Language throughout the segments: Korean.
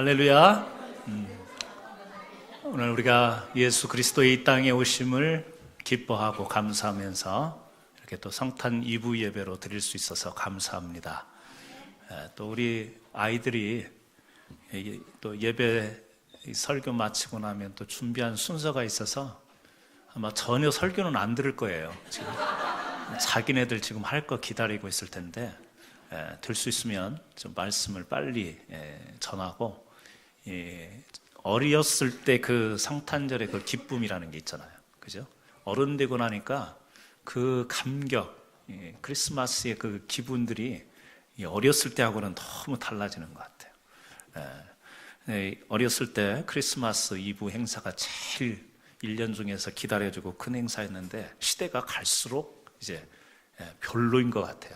할렐루야. 오늘 우리가 예수 그리스도의 이 땅에 오심을 기뻐하고 감사하면서 이렇게 또 성탄 2부 예배로 드릴 수 있어서 감사합니다. 또 우리 아이들이 또 예배 설교 마치고 나면 또 준비한 순서가 있어서 아마 전혀 설교는 안 들을 거예요. 지금 자기네들 지금 할 거 기다리고 있을 텐데 될 수 있으면 좀 말씀을 빨리 전하고, 어렸을 때 그 성탄절의 그 기쁨이라는 게 있잖아요. 그죠? 어른 되고 나니까 그 감격, 크리스마스의 그 기분들이 어렸을 때하고는 너무 달라지는 것 같아요. 어렸을 때 크리스마스 이브 행사가 제일 1년 중에서 기다려주고 큰 행사였는데, 시대가 갈수록 이제 별로인 것 같아요.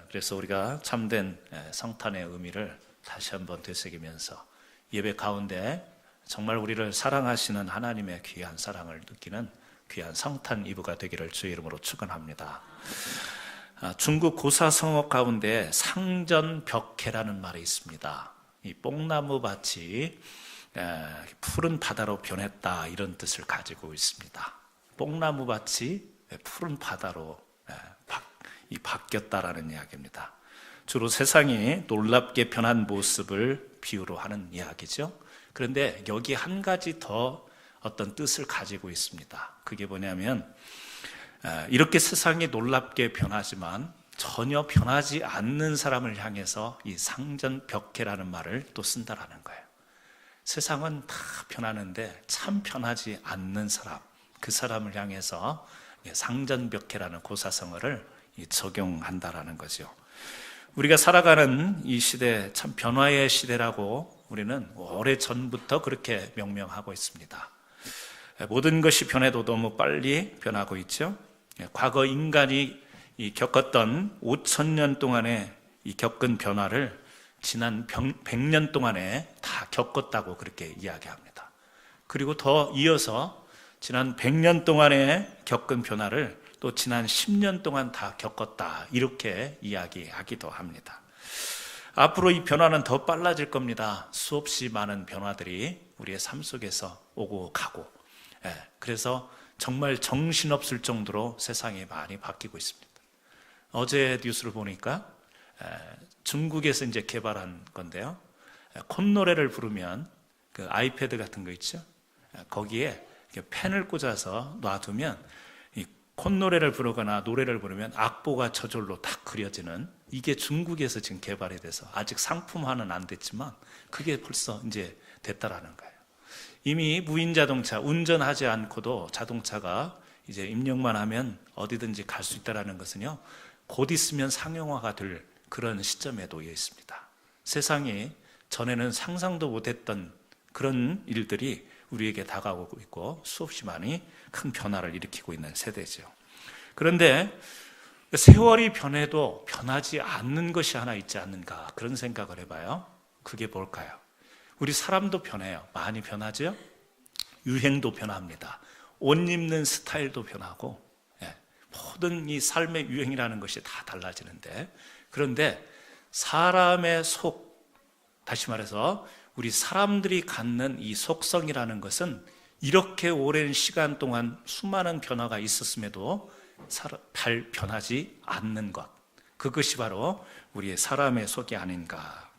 그래서 우리가 참된 성탄의 의미를 다시 한번 되새기면서 예배 가운데 정말 우리를 사랑하시는 하나님의 귀한 사랑을 느끼는 귀한 성탄 이브가 되기를 주의 이름으로 축원합니다. 중국 고사성어 가운데 상전벽해라는 말이 있습니다. 이 뽕나무 밭이 푸른 바다로 변했다, 이런 뜻을 가지고 있습니다. 뽕나무 밭이 푸른 바다로 바뀌었다라는 이야기입니다. 주로 세상이 놀랍게 변한 모습을 비유로 하는 이야기죠. 그런데 여기 한 가지 더 어떤 뜻을 가지고 있습니다. 그게 뭐냐면, 이렇게 세상이 놀랍게 변하지만 전혀 변하지 않는 사람을 향해서 이 상전벽해라는 말을 또 쓴다라는 거예요. 세상은 다 변하는데 참 변하지 않는 사람, 그 사람을 향해서 상전벽해라는 고사성어를 적용한다라는 거죠. 우리가 살아가는 이 시대, 참 변화의 시대라고 우리는 오래전부터 그렇게 명명하고 있습니다. 모든 것이 변해도 너무 빨리 변하고 있죠. 과거 인간이 겪었던 5,000년 동안에 겪은 변화를 지난 100년 동안에 다 겪었다고 그렇게 이야기합니다. 그리고 더 이어서 지난 100년 동안에 겪은 변화를 또 지난 10년 동안 다 겪었다, 이렇게 이야기하기도 합니다. 앞으로 이 변화는 더 빨라질 겁니다. 수없이 많은 변화들이 우리의 삶 속에서 오고 가고, 그래서 정말 정신없을 정도로 세상이 많이 바뀌고 있습니다. 어제 뉴스를 보니까 중국에서 이제 개발한 건데요, 콧노래를 부르면 그 아이패드 같은 거 있죠, 거기에 펜을 꽂아서 놔두면 콧노래를 부르거나 노래를 부르면 악보가 저절로 딱 그려지는, 이게 중국에서 지금 개발이 돼서 아직 상품화는 안 됐지만 그게 벌써 이제 됐다라는 거예요. 이미 무인 자동차, 운전하지 않고도 자동차가 이제 입력만 하면 어디든지 갈 수 있다라는 것은요, 곧 있으면 상용화가 될 그런 시점에 놓여 있습니다. 세상이 전에는 상상도 못했던 그런 일들이 우리에게 다가오고 있고 수없이 많이 큰 변화를 일으키고 있는 세대죠. 그런데 세월이 변해도 변하지 않는 것이 하나 있지 않는가, 그런 생각을 해봐요. 그게 뭘까요? 우리 사람도 변해요. 많이 변하죠? 유행도 변합니다. 옷 입는 스타일도 변하고, 모든 이 삶의 유행이라는 것이 다 달라지는데, 그런데 사람의 속, 다시 말해서 우리 사람들이 갖는 이 속성이라는 것은 이렇게 오랜 시간 동안 수많은 변화가 있었음에도 잘 변하지 않는 것, 그것이 바로 우리의 사람의 속이 아닌가.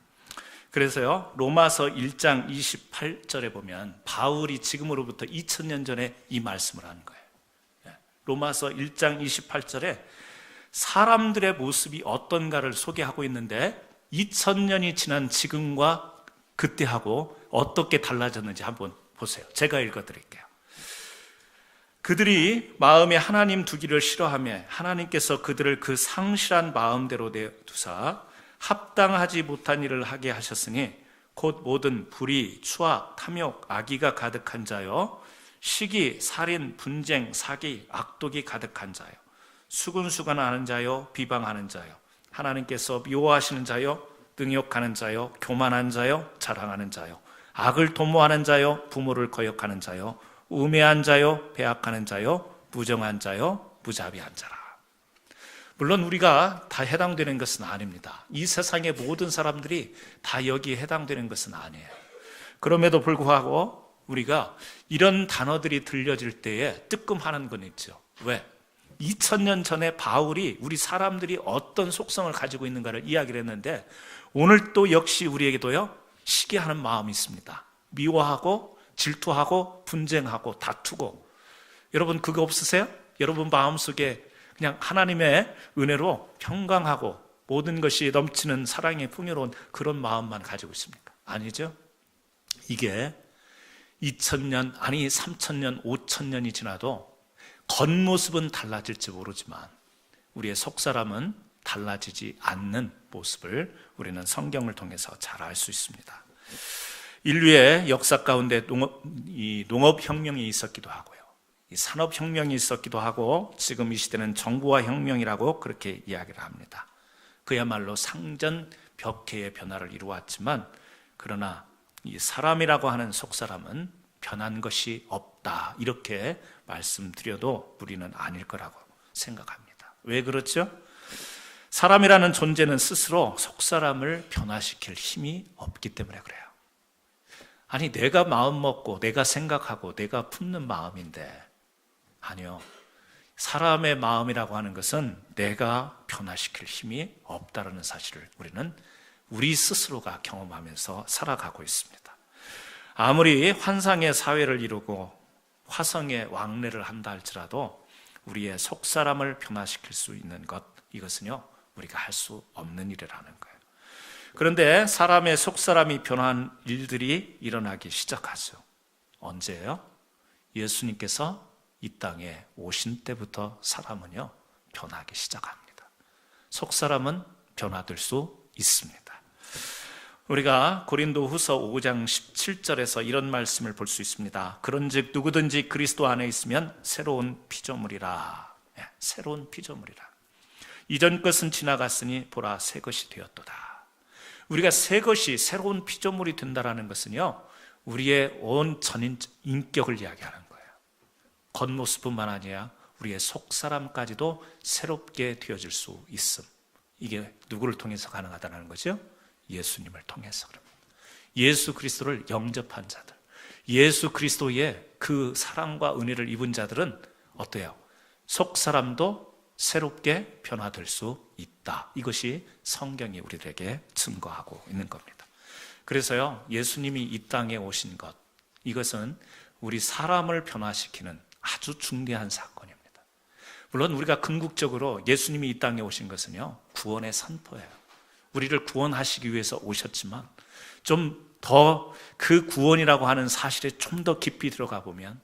그래서요, 로마서 1장 28절에 보면 바울이 지금으로부터 2000년 전에 이 말씀을 하는 거예요. 로마서 1장 28절에 사람들의 모습이 어떤가를 소개하고 있는데, 2000년이 지난 지금과 그때하고 어떻게 달라졌는지 한번 보세요. 제가 읽어드릴게요. 그들이 마음에 하나님 두기를 싫어하며 하나님께서 그들을 그 상실한 마음대로 내두사 합당하지 못한 일을 하게 하셨으니 곧 모든 불의, 추악, 탐욕, 악의가 가득한 자요, 시기, 살인, 분쟁, 사기, 악독이 가득한 자요, 수근수근하는 자요, 비방하는 자요, 하나님께서 미워하시는 자요, 능욕하는 자요, 교만한 자요, 자랑하는 자요, 악을 도모하는 자요, 부모를 거역하는 자요, 우매한 자요, 배악하는 자요, 무정한 자요, 무자비한 자라. 물론 우리가 다 해당되는 것은 아닙니다. 이 세상의 모든 사람들이 다 여기에 해당되는 것은 아니에요. 그럼에도 불구하고 우리가 이런 단어들이 들려질 때에 뜨끔하는 건 있죠. 왜? 2000년 전에 바울이 우리 사람들이 어떤 속성을 가지고 있는가를 이야기를 했는데, 오늘 또 역시 우리에게도요, 시기하는 마음이 있습니다. 미워하고 질투하고 분쟁하고 다투고. 여러분 그거 없으세요? 여러분 마음속에 그냥 하나님의 은혜로 평강하고 모든 것이 넘치는 사랑의 풍요로운 그런 마음만 가지고 있습니까? 아니죠. 이게 2000년, 아니 3000년, 5000년이 지나도 겉모습은 달라질지 모르지만 우리의 속사람은 달라지지 않는 모습을 우리는 성경을 통해서 잘 알 수 있습니다. 인류의 역사 가운데 농업혁명이 있었기도 하고요, 이 산업혁명이 있었기도 하고, 지금 이 시대는 정보화혁명이라고 그렇게 이야기를 합니다. 그야말로 상전벽해의 변화를 이루었지만, 그러나 이 사람이라고 하는 속사람은 변한 것이 없다, 이렇게 말씀드려도 무리는 아닐 거라고 생각합니다. 왜 그렇죠? 사람이라는 존재는 스스로 속사람을 변화시킬 힘이 없기 때문에 그래요. 아니, 내가 마음 먹고 내가 생각하고 내가 품는 마음인데, 아니요, 사람의 마음이라고 하는 것은 내가 변화시킬 힘이 없다는 사실을 우리는 우리 스스로가 경험하면서 살아가고 있습니다. 아무리 환상의 사회를 이루고 화성에 왕래를 한다 할지라도 우리의 속사람을 변화시킬 수 있는 것, 이것은요, 우리가 할 수 없는 일이라는 거예요. 그런데 사람의 속사람이 변한 일들이 일어나기 시작하죠. 언제예요? 예수님께서 이 땅에 오신 때부터 사람은요, 변하기 시작합니다. 속사람은 변화될 수 있습니다. 우리가 고린도후서 5장 17절에서 이런 말씀을 볼 수 있습니다. 그런즉 누구든지 그리스도 안에 있으면 새로운 피조물이라. 새로운 피조물이라. 이전 것은 지나갔으니 보라 새 것이 되었도다. 우리가 새 것이 새로운 피조물이 된다는 것은요, 우리의 온 전인 인격을 이야기하는 거예요. 겉모습뿐만 아니라 우리의 속사람까지도 새롭게 되어질 수 있음. 이게 누구를 통해서 가능하다는 거죠? 예수님을 통해서. 그럽니다. 예수 그리스도를 영접한 자들, 예수 그리스도의 그 사랑과 은혜를 입은 자들은 어때요? 속사람도 새롭게 변화될 수 있다. 이것이 성경이 우리들에게 증거하고 있는 겁니다. 그래서요, 예수님이 이 땅에 오신 것, 이것은 우리 사람을 변화시키는 아주 중대한 사건입니다. 물론 우리가 궁극적으로 예수님이 이 땅에 오신 것은요, 구원의 선포예요. 우리를 구원하시기 위해서 오셨지만, 좀 더 그 구원이라고 하는 사실에 좀 더 깊이 들어가 보면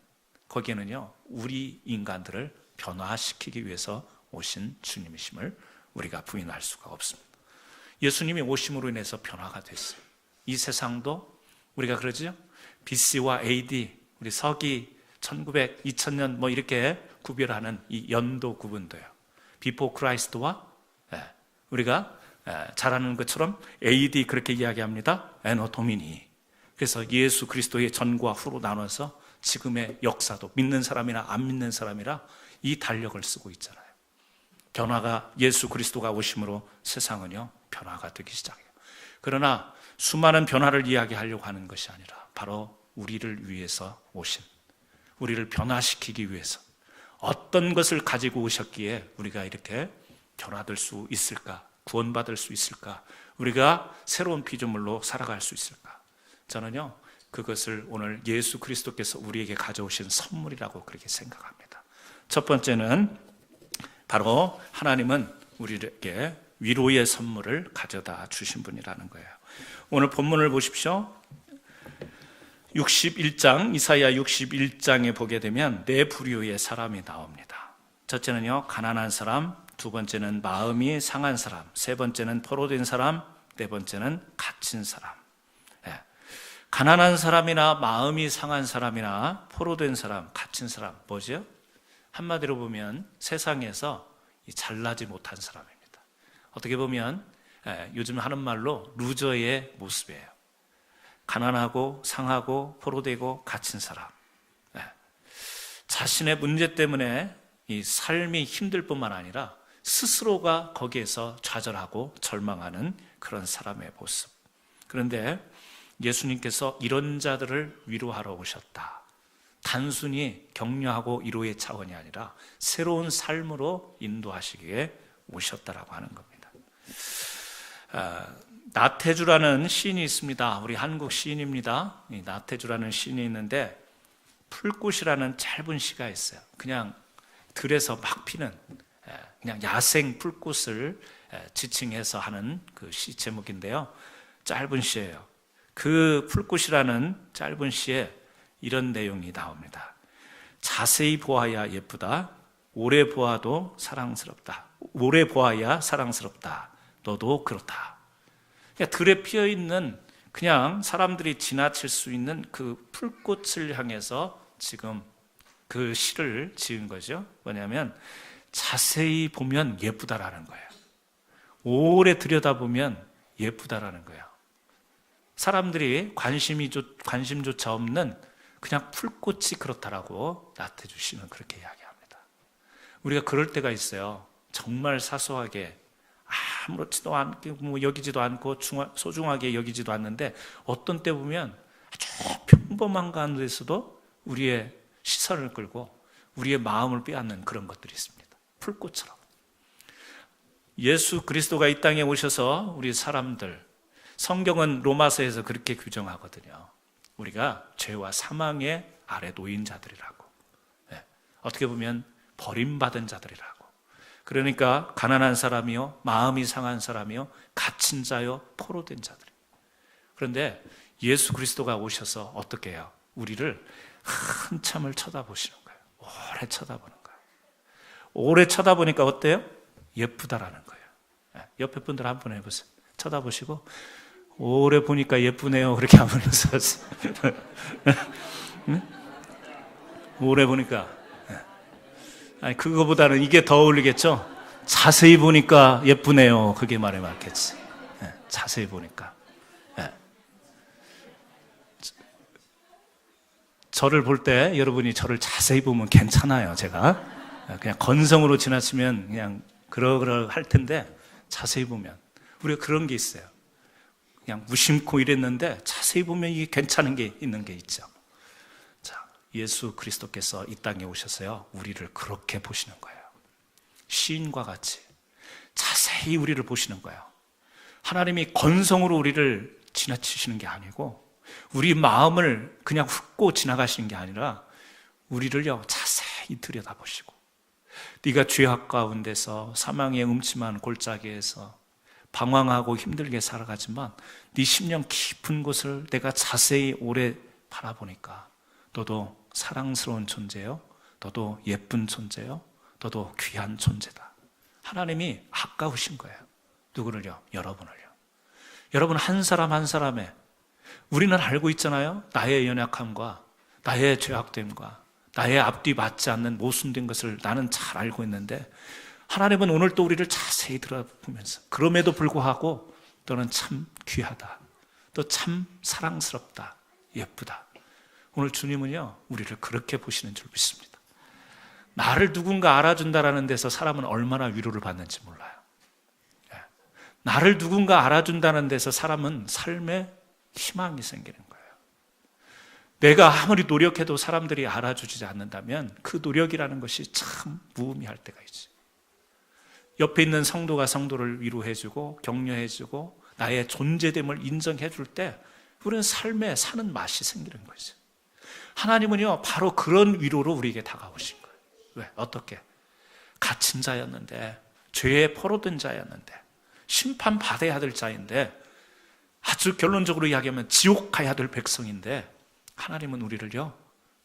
거기에는요, 우리 인간들을 변화시키기 위해서 오신 주님이심을 우리가 부인할 수가 없습니다. 예수님이 오심으로 인해서 변화가 됐어요. 이 세상도 우리가 그러죠? BC와 AD, 우리 서기 1900, 2000년 뭐 이렇게 구별하는 이 연도 구분도요. Before Christ와 우리가 잘 아는 것처럼 AD 그렇게 이야기합니다. Anno Domini. 그래서 예수 그리스도의 전과 후로 나눠서 지금의 역사도 믿는 사람이나 안 믿는 사람이라 이 달력을 쓰고 있잖아요. 변화가, 예수 그리스도가 오심으로 세상은요, 변화가 되기 시작해요. 그러나 수많은 변화를 이야기하려고 하는 것이 아니라 바로 우리를 위해서 오신, 우리를 변화시키기 위해서 어떤 것을 가지고 오셨기에 우리가 이렇게 변화될 수 있을까? 구원받을 수 있을까? 우리가 새로운 피조물로 살아갈 수 있을까? 저는요, 그것을 오늘 예수 그리스도께서 우리에게 가져오신 선물이라고 그렇게 생각합니다. 첫 번째는 바로 하나님은 우리에게 위로의 선물을 가져다 주신 분이라는 거예요. 오늘 본문을 보십시오. 61장, 이사야 61장에 보게 되면 네 부류의 사람이 나옵니다. 첫째는요, 가난한 사람, 두 번째는 마음이 상한 사람, 세 번째는 포로된 사람, 네 번째는 갇힌 사람. 가난한 사람이나 마음이 상한 사람이나 포로된 사람, 갇힌 사람, 뭐죠? 한마디로 보면 세상에서 잘나지 못한 사람입니다. 어떻게 보면 요즘 하는 말로 루저의 모습이에요. 가난하고 상하고 포로되고 갇힌 사람. 자신의 문제 때문에 이 삶이 힘들 뿐만 아니라 스스로가 거기에서 좌절하고 절망하는 그런 사람의 모습. 그런데 예수님께서 이런 자들을 위로하러 오셨다. 단순히 격려하고 위로의 차원이 아니라 새로운 삶으로 인도하시기에 오셨다라고 하는 겁니다. 나태주라는 시인이 있습니다. 우리 한국 시인입니다. 이 나태주라는 시인이 있는데 풀꽃이라는 짧은 시가 있어요. 그냥 들에서 막 피는 그냥 야생 풀꽃을 지칭해서 하는 그 시 제목인데요. 짧은 시예요. 그 풀꽃이라는 짧은 시에 이런 내용이 나옵니다. 자세히 보아야 예쁘다. 오래 보아도 사랑스럽다. 오래 보아야 사랑스럽다. 너도 그렇다. 그냥 들에 피어 있는 그냥 사람들이 지나칠 수 있는 그 풀꽃을 향해서 지금 그 시를 지은 거죠. 뭐냐면 자세히 보면 예쁘다라는 거예요. 오래 들여다보면 예쁘다라는 거예요. 사람들이 관심조차 없는 그냥 풀꽃이 그렇다라고 나태주시는 그렇게 이야기합니다. 우리가 그럴 때가 있어요. 정말 사소하게 아무렇지도 않고 여기지도 않고 소중하게 여기지도 않는데 어떤 때 보면 아주 평범한 가운데서도 우리의 시선을 끌고 우리의 마음을 빼앗는 그런 것들이 있습니다. 풀꽃처럼. 예수 그리스도가 이 땅에 오셔서 우리 사람들, 성경은 로마서에서 그렇게 규정하거든요. 우리가 죄와 사망의 아래 놓인 자들이라고. 어떻게 보면 버림받은 자들이라고. 그러니까 가난한 사람이요, 마음이 상한 사람이요, 갇힌 자요, 포로된 자들. 그런데 예수 그리스도가 오셔서 어떻게 해요? 우리를 한참을 쳐다보시는 거예요. 오래 쳐다보는 거예요. 오래 쳐다보니까 어때요? 예쁘다라는 거예요. 옆에 분들 한번 해보세요. 쳐다보시고 오래 보니까 예쁘네요. 그렇게 한번 써서 오래 보니까 아니 그거보다는 이게 더 어울리겠죠? 자세히 보니까 예쁘네요. 그게 말이 맞겠지. 자세히 보니까. 저를 볼 때 여러분이 저를 자세히 보면 괜찮아요. 제가 그냥 건성으로 지나치면 그냥 그러그러 할 텐데 자세히 보면 우리가 그런 게 있어요. 그냥 무심코 이랬는데 자세히 보면 이게 괜찮은 게 있는 게 있죠. 자, 예수 그리스도께서 이 땅에 오셔서요 우리를 그렇게 보시는 거예요. 시인과 같이 자세히 우리를 보시는 거예요. 하나님이 건성으로 우리를 지나치시는 게 아니고 우리 마음을 그냥 훑고 지나가시는 게 아니라 우리를요 자세히 들여다보시고 네가 죄악 가운데서 사망의 음침한 골짜기에서 방황하고 힘들게 살아가지만 네 심령 깊은 곳을 내가 자세히 오래 바라보니까 너도 사랑스러운 존재요, 너도 예쁜 존재요, 너도 귀한 존재다. 하나님이 아까우신 거예요. 누구를요? 여러분을요. 여러분 한 사람 한 사람의 우리는 알고 있잖아요. 나의 연약함과 나의 죄악됨과 나의 앞뒤 맞지 않는 모순된 것을 나는 잘 알고 있는데 하나님은 오늘 또 우리를 자세히 들어보면서 그럼에도 불구하고 너는 참 귀하다. 너 참 사랑스럽다. 예쁘다. 오늘 주님은요 우리를 그렇게 보시는 줄 믿습니다. 나를 누군가 알아준다라는 데서 사람은 얼마나 위로를 받는지 몰라요. 나를 누군가 알아준다는 데서 사람은 삶에 희망이 생기는 거예요. 내가 아무리 노력해도 사람들이 알아주지 않는다면 그 노력이라는 것이 참 무의미할 때가 있지. 옆에 있는 성도가 성도를 위로해주고 격려해주고 나의 존재됨을 인정해줄 때 우리는 삶에 사는 맛이 생기는 거죠. 하나님은요 바로 그런 위로로 우리에게 다가오신 거예요. 왜? 어떻게? 갇힌 자였는데 죄에 포로된 자였는데 심판받아야 될 자인데 아주 결론적으로 이야기하면 지옥 가야 될 백성인데 하나님은 우리를요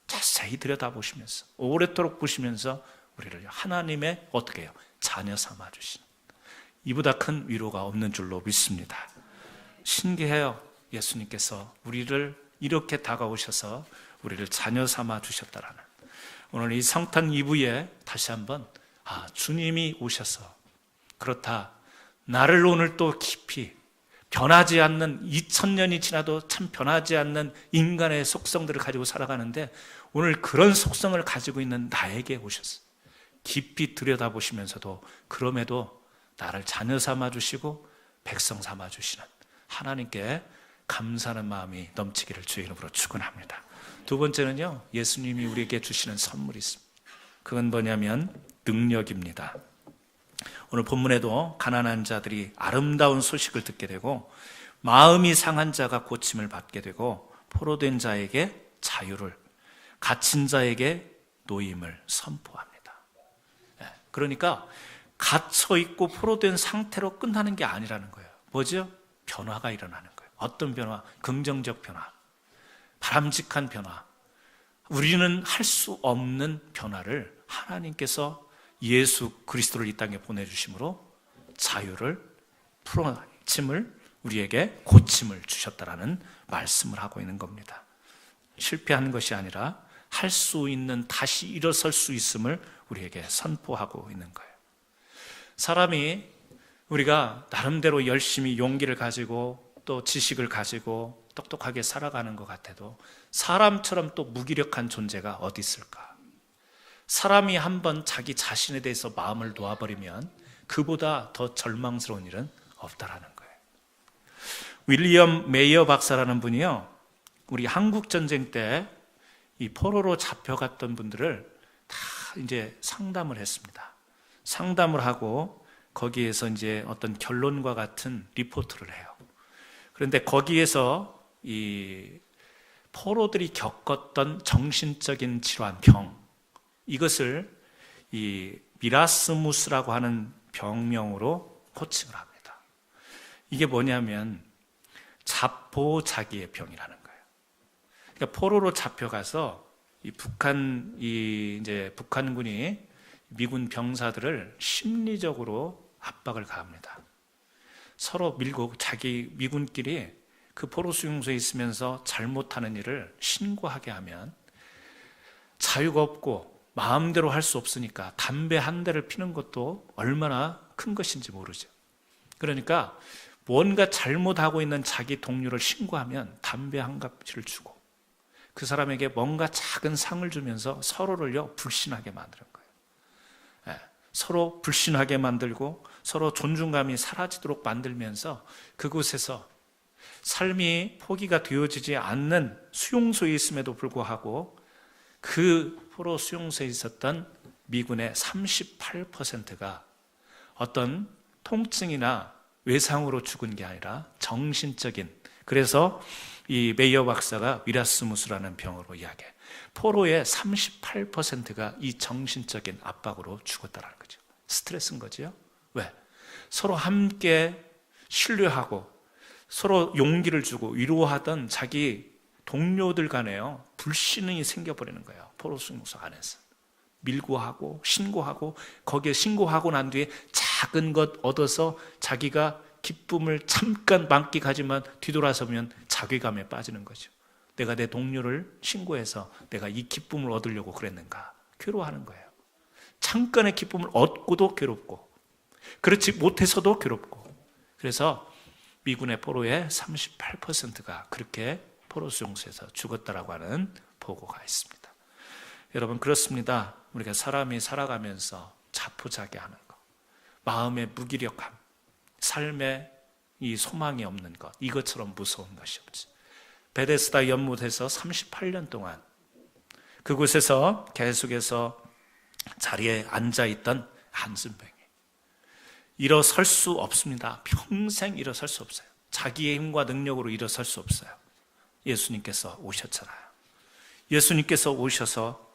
자세히 들여다보시면서 오랫도록 보시면서 우리를 하나님의 어떻게 해요? 자녀 삼아주시는 이보다 큰 위로가 없는 줄로 믿습니다. 신기해요. 예수님께서 우리를 이렇게 다가오셔서 우리를 자녀 삼아주셨다라는 오늘 이 성탄 이브에 다시 한번 주님이 오셔서 그렇다. 나를 오늘 또 깊이 변하지 않는 2000년이 지나도 참 변하지 않는 인간의 속성들을 가지고 살아가는데 오늘 그런 속성을 가지고 있는 나에게 오셨어요. 깊이 들여다보시면서도 그럼에도 나를 자녀 삼아주시고 백성 삼아주시는 하나님께 감사하는 마음이 넘치기를 주의 이름으로 축원합니다. 두 번째는요, 예수님이 우리에게 주시는 선물이 있습니다. 그건 뭐냐면 능력입니다. 오늘 본문에도 가난한 자들이 아름다운 소식을 듣게 되고 마음이 상한 자가 고침을 받게 되고 포로된 자에게 자유를, 갇힌 자에게 노임을 선포합니다. 그러니까 갇혀 있고 포로된 상태로 끝나는 게 아니라는 거예요. 뭐죠? 변화가 일어나는 거예요. 어떤 변화? 긍정적 변화, 바람직한 변화. 우리는 할 수 없는 변화를 하나님께서 예수 그리스도를 이 땅에 보내주심으로 자유를, 풀어짐을, 우리에게 고침을 주셨다라는 말씀을 하고 있는 겁니다. 실패한 것이 아니라 할 수 있는, 다시 일어설 수 있음을 우리에게 선포하고 있는 거예요. 사람이 우리가 나름대로 열심히 용기를 가지고 또 지식을 가지고 똑똑하게 살아가는 것 같아도 사람처럼 또 무기력한 존재가 어디 있을까? 사람이 한번 자기 자신에 대해서 마음을 놓아버리면 그보다 더 절망스러운 일은 없다라는 거예요. 윌리엄 메이어 박사라는 분이요, 우리 한국 전쟁 때 이 포로로 잡혀갔던 분들을 다 이제 상담을 했습니다. 상담을 하고 거기에서 이제 어떤 결론과 같은 리포트를 해요. 그런데 거기에서 이 포로들이 겪었던 정신적인 질환, 병, 이것을 이 미라스무스라고 하는 병명으로 호칭을 합니다. 이게 뭐냐면 자포자기의 병이라는 거예요. 그러니까 포로로 잡혀가서 이제 북한군이 미군 병사들을 심리적으로 압박을 가합니다. 서로 밀고 자기 미군끼리 그 포로 수용소에 있으면서 잘못하는 일을 신고하게 하면 자유가 없고 마음대로 할 수 없으니까 담배 한 대를 피는 것도 얼마나 큰 것인지 모르죠. 그러니까 뭔가 잘못하고 있는 자기 동료를 신고하면 담배 한 갑질을 주고 그 사람에게 뭔가 작은 상을 주면서 서로를요 불신하게 만드는 거예요. 서로 불신하게 만들고 서로 존중감이 사라지도록 만들면서 그곳에서 삶이 포기가 되어지지 않는 수용소에 있음에도 불구하고 그 포로 수용소에 있었던 미군의 38%가 어떤 통증이나 외상으로 죽은 게 아니라 정신적인, 그래서 이 메이어 박사가 미라스무스라는 병으로 이야기해. 포로의 38%가 이 정신적인 압박으로 죽었다는 거죠. 스트레스인 거죠. 왜? 서로 함께 신뢰하고 서로 용기를 주고 위로하던 자기 동료들 간에요 불신이 생겨버리는 거예요. 포로 수용소 안에서 밀고 하고 신고하고, 거기에 신고하고 난 뒤에 작은 것 얻어서 자기가 기쁨을 잠깐 만끽하지만 뒤돌아서면 자괴감에 빠지는 거죠. 내가 내 동료를 신고해서 내가 이 기쁨을 얻으려고 그랬는가, 괴로워하는 거예요. 잠깐의 기쁨을 얻고도 괴롭고 그렇지 못해서도 괴롭고. 그래서 미군의 포로의 38%가 그렇게 포로 수용소에서 죽었다라고 하는 보고가 있습니다. 여러분, 그렇습니다. 우리가 사람이 살아가면서 자포자기하는 것, 마음의 무기력함, 삶에 이 소망이 없는 것, 이것처럼 무서운 것이 없지. 베데스다 연못에서 38년 동안 그곳에서 계속해서 자리에 앉아있던 한순병이 일어설 수 없습니다. 평생 일어설 수 없어요. 자기의 힘과 능력으로 일어설 수 없어요. 예수님께서 오셨잖아요. 예수님께서 오셔서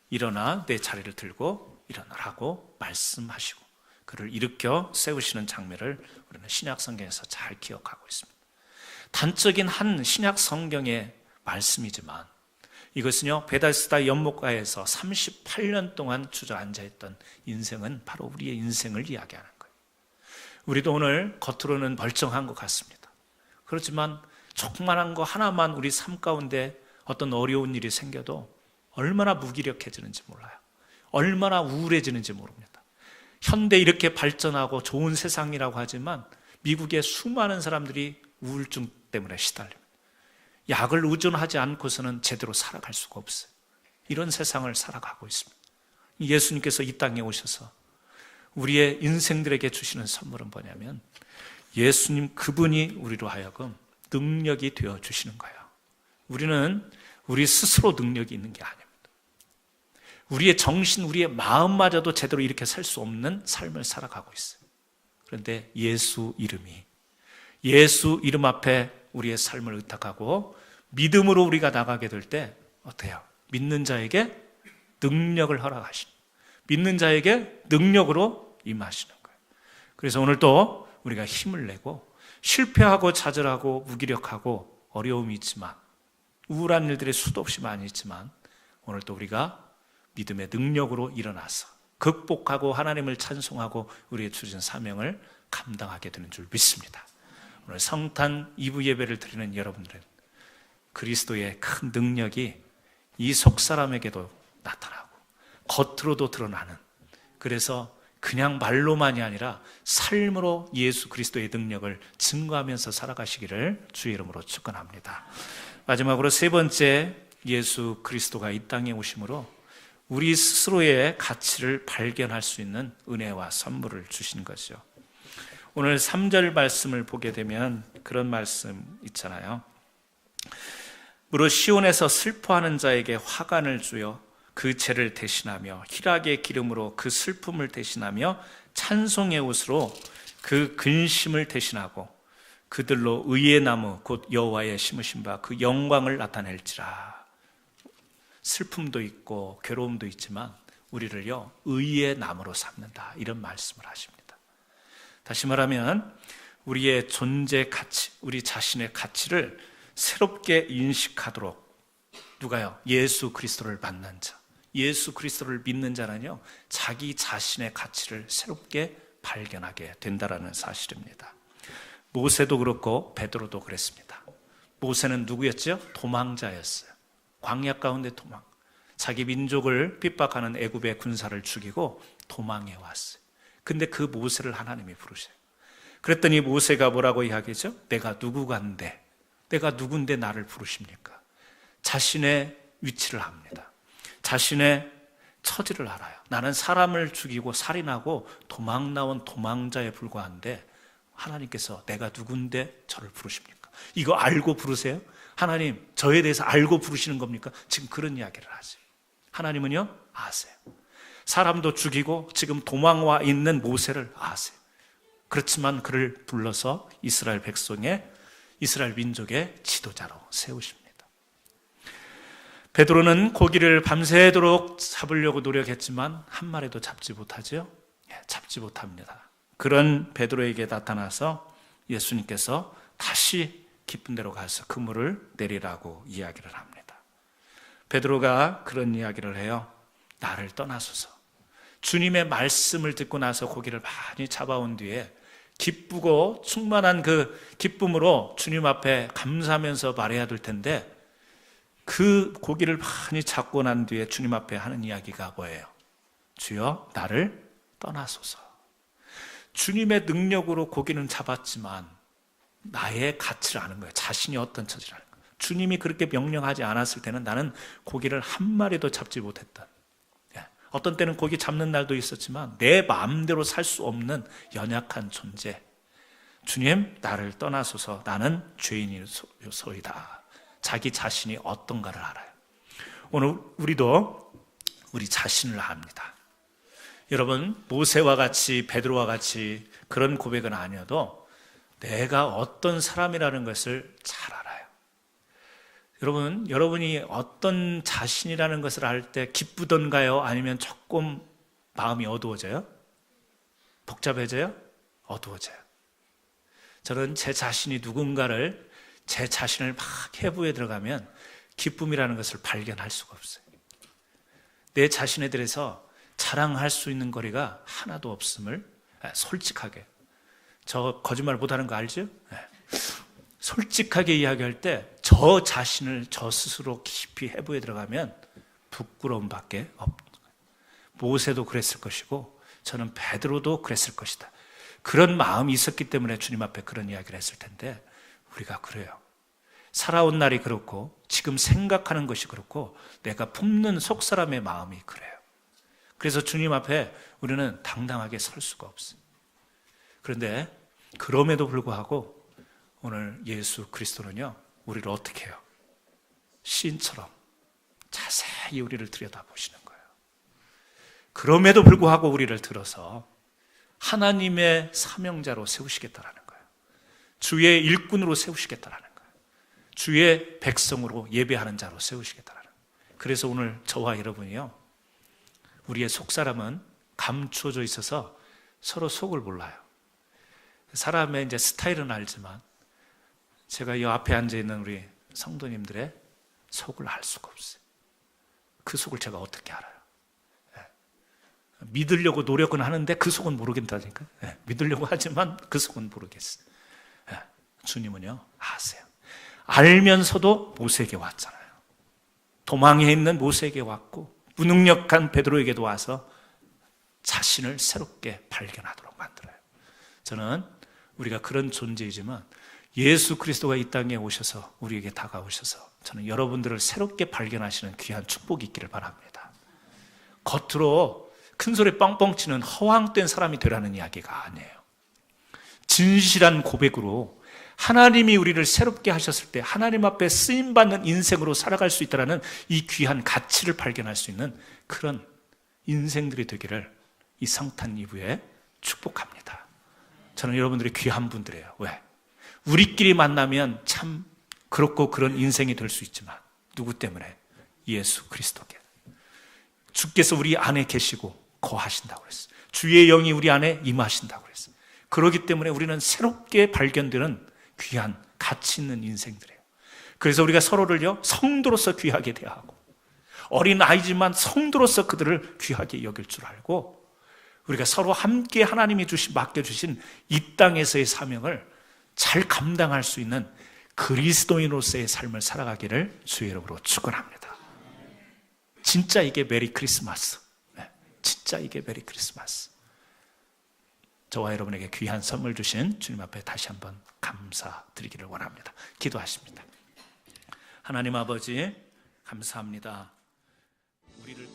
일어나 내 자리를 들고 일어나라고 말씀하시고 그를 일으켜 세우시는 장면을 우리는 신약 성경에서 잘 기억하고 있습니다. 단적인 한 신약 성경의 말씀이지만 이것은요, 베데스다 연못가에서 38년 동안 주저앉아있던 인생은 바로 우리의 인생을 이야기하는 거예요. 우리도 오늘 겉으로는 멀쩡한 것 같습니다. 그렇지만 조그만한 거 하나만 우리 삶 가운데 어떤 어려운 일이 생겨도 얼마나 무기력해지는지 몰라요. 얼마나 우울해지는지 모릅니다. 현대 이렇게 발전하고 좋은 세상이라고 하지만 미국의 수많은 사람들이 우울증 때문에 시달립니다. 약을 의존하지 않고서는 제대로 살아갈 수가 없어요. 이런 세상을 살아가고 있습니다. 예수님께서 이 땅에 오셔서 우리의 인생들에게 주시는 선물은 뭐냐면 예수님 그분이 우리로 하여금 능력이 되어 주시는 거예요. 우리는 우리 스스로 능력이 있는 게 아닙니다. 우리의 정신, 우리의 마음마저도 제대로 이렇게 살 수 없는 삶을 살아가고 있어요. 그런데 예수 이름 앞에 우리의 삶을 의탁하고 믿음으로 우리가 나가게 될 때 어때요? 믿는 자에게 능력을 허락하시는, 믿는 자에게 능력으로 임하시는 거예요. 그래서 오늘 또 우리가 힘을 내고 실패하고 좌절하고 무기력하고 어려움이 있지만 우울한 일들이 수도 없이 많이 있지만 오늘 또 우리가 믿음의 능력으로 일어나서 극복하고 하나님을 찬송하고 우리의 주신 사명을 감당하게 되는 줄 믿습니다. 오늘 성탄 2부 예배를 드리는 여러분들은 그리스도의 큰 능력이 이 속사람에게도 나타나고 겉으로도 드러나는, 그래서 그냥 말로만이 아니라 삶으로 예수 그리스도의 능력을 증거하면서 살아가시기를 주의 이름으로 축원합니다. 마지막으로 세 번째, 예수 그리스도가 이 땅에 오심으로 우리 스스로의 가치를 발견할 수 있는 은혜와 선물을 주신 거죠. 오늘 3절 말씀을 보게 되면 그런 말씀 있잖아요. 무릇 시온에서 슬퍼하는 자에게 화관을 주어 그 죄를 대신하며 희락의 기름으로 그 슬픔을 대신하며 찬송의 옷으로 그 근심을 대신하고 그들로 의의 나무 곧 여호와의 심으신 바 그 영광을 나타낼지라. 슬픔도 있고 괴로움도 있지만 우리를요 의의 나무로 삼는다, 이런 말씀을 하십니다. 다시 말하면 우리의 존재 가치, 우리 자신의 가치를 새롭게 인식하도록, 누가요? 예수 그리스도를 만난 자, 예수 그리스도를 믿는 자는요 자기 자신의 가치를 새롭게 발견하게 된다라는 사실입니다. 모세도 그렇고 베드로도 그랬습니다. 모세는 누구였죠? 도망자였어요. 광야 가운데 도망, 자기 민족을 핍박하는 애굽의 군사를 죽이고 도망해 왔어요. 근데 그 모세를 하나님이 부르셔요. 그랬더니 모세가 뭐라고 이야기하죠? 내가 누구간데, 내가 누군데 나를 부르십니까? 자신의 위치를 압니다. 자신의 처지를 알아요. 나는 사람을 죽이고 살인하고 도망 나온 도망자에 불과한데 하나님께서 내가 누군데 저를 부르십니까? 이거 알고 부르세요? 하나님 저에 대해서 알고 부르시는 겁니까? 지금 그런 이야기를 하세요. 하나님은요 아세요. 사람도 죽이고 지금 도망와 있는 모세를 아세요. 그렇지만 그를 불러서 이스라엘 백성의, 이스라엘 민족의 지도자로 세우십니다. 베드로는 고기를 밤새도록 잡으려고 노력했지만 한 마리도 잡지 못하죠. 잡지 못합니다. 그런 베드로에게 나타나서 예수님께서 다시 깊은 데로 가서 그물을 내리라고 이야기를 합니다. 베드로가 그런 이야기를 해요. 나를 떠나소서. 주님의 말씀을 듣고 나서 고기를 많이 잡아온 뒤에 기쁘고 충만한 그 기쁨으로 주님 앞에 감사하면서 말해야 될 텐데 그 고기를 많이 잡고 난 뒤에 주님 앞에 하는 이야기가 뭐예요? 주여 나를 떠나소서. 주님의 능력으로 고기는 잡았지만 나의 가치를 아는 거예요. 자신이 어떤 처지를 아는 거예요. 주님이 그렇게 명령하지 않았을 때는 나는 고기를 한 마리도 잡지 못했다. 어떤 때는 고기 잡는 날도 있었지만 내 마음대로 살 수 없는 연약한 존재. 주님 나를 떠나소서. 나는 죄인이소이다. 자기 자신이 어떤가를 알아요. 오늘 우리도 우리 자신을 압니다. 여러분 모세와 같이 베드로와 같이 그런 고백은 아니어도 내가 어떤 사람이라는 것을 잘 알아요. 여러분, 여러분이 어떤 자신이라는 것을 알 때 기쁘던가요? 아니면 조금 마음이 어두워져요? 복잡해져요? 어두워져요. 저는 제 자신이 누군가를, 제 자신을 막 해부에 들어가면 기쁨이라는 것을 발견할 수가 없어요. 내 자신에 대해서 자랑할 수 있는 거리가 하나도 없음을 솔직하게, 저 거짓말 못하는 거 알죠? 솔직하게 이야기할 때 저 자신을 저 스스로 깊이 해부에 들어가면 부끄러움밖에 없는 거예요. 모세도 그랬을 것이고 저는 베드로도 그랬을 것이다. 그런 마음이 있었기 때문에 주님 앞에 그런 이야기를 했을 텐데 우리가 그래요. 살아온 날이 그렇고 지금 생각하는 것이 그렇고 내가 품는 속사람의 마음이 그래요. 그래서 주님 앞에 우리는 당당하게 설 수가 없어요. 그런데 그럼에도 불구하고 오늘 예수 그리스도는요, 우리를 어떻게 해요? 시인처럼 자세히 우리를 들여다보시는 거예요. 그럼에도 불구하고 우리를 들어서 하나님의 사명자로 세우시겠다라는 거예요. 주의 일꾼으로 세우시겠다라는 거예요. 주의 백성으로 예배하는 자로 세우시겠다라는 거예요. 그래서 오늘 저와 여러분이요, 우리의 속사람은 감추어져 있어서 서로 속을 몰라요. 사람의 이제 스타일은 알지만 제가 이 앞에 앉아 있는 우리 성도님들의 속을 알 수가 없어요. 그 속을 제가 어떻게 알아요? 믿으려고 노력은 하는데 그 속은 모르겠다니까. 믿으려고 하지만 그 속은 모르겠어요. 주님은요, 아세요. 알면서도 모세에게 왔잖아요. 도망에 있는 모세에게 왔고 무능력한 베드로에게도 와서 자신을 새롭게 발견하도록 만들어요. 저는 우리가 그런 존재이지만 예수 그리스도가 이 땅에 오셔서 우리에게 다가오셔서 저는 여러분들을 새롭게 발견하시는 귀한 축복이 있기를 바랍니다. 겉으로 큰 소리 뻥뻥 치는 허황된 사람이 되라는 이야기가 아니에요. 진실한 고백으로 하나님이 우리를 새롭게 하셨을 때 하나님 앞에 쓰임받는 인생으로 살아갈 수 있다는 이 귀한 가치를 발견할 수 있는 그런 인생들이 되기를 이 성탄 이브에 축복합니다. 저는 여러분들이 귀한 분들이에요. 왜? 우리끼리 만나면 참 그렇고 그런 인생이 될 수 있지만 누구 때문에? 예수 그리스도께. 주께서 우리 안에 계시고 거하신다고 그랬어요. 주의 영이 우리 안에 임하신다고 그랬어요. 그렇기 때문에 우리는 새롭게 발견되는 귀한 가치 있는 인생들이에요. 그래서 우리가 서로를요, 성도로서 귀하게 대하고 어린 아이지만 성도로서 그들을 귀하게 여길 줄 알고 우리가 서로 함께 하나님이 맡겨주신 이 땅에서의 사명을 잘 감당할 수 있는 그리스도인으로서의 삶을 살아가기를 주의 이름으로 축원합니다. 진짜 이게 메리 크리스마스. 진짜 이게 메리 크리스마스. 저와 여러분에게 귀한 선물 주신 주님 앞에 다시 한번 감사드리기를 원합니다. 기도하십니다. 하나님 아버지, 감사합니다. 우리를